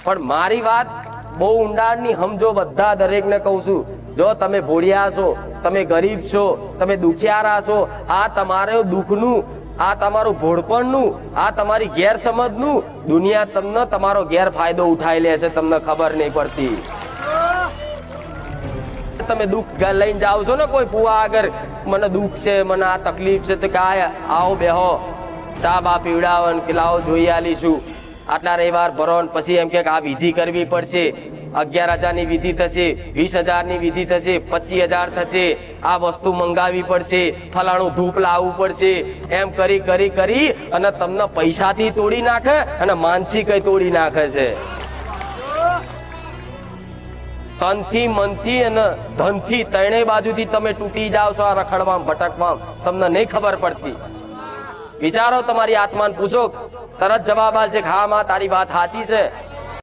પણ મારી વાત બહુ ઊંડાણની સમજો, બધા દરેકને કહું છું. જો તમે ભોળિયા છો, તમે ગરીબ છો, તમે દુખિયારા છો, આ તમારું દુઃખનું, આ તમારું ભોળપણનું, આ તમારી ગેરસમજનું દુનિયા તમને તમારો ગેરફાયદો ઉઠાઈ લે છે, તમને ખબર નહીં પડતી. તમે દુઃખ લઈને જાઓ છો ને કોઈ પુઆ આગળ, મને દુઃખ છે, મને આ તકલીફ છે, તો કે આવો બેહો, ચા બા પીવડાવો કે લાવો જોઈ આલીશું, આટલા રવિવાર ભરો, પછી એમ કે આ વિધિ કરવી પડશે, 11,000ની વિધિ થશે, 20,000ની વિધિ થશે, 25,000 થશે, આ વસ્તુ મંગાવી પડશે, ફલાણું ધૂપ લાવવું પડશે, એમ કરી કરી કરી અને તમને પૈસાથી તોડી નાખે અને માનસિક તોડી નાખે છે. તનથી, મનથી અને ધનથી ત્રણેય બાજુથી તમે તૂટી જાઓ છો આ રખડવામાં ભટકવામાં, તમને નહીં ખબર પડતી. વિચારો, તમારી આત્માને પૂછો, તરત જવાબ આવશે કે હા માં તારી વાત સાચી છે.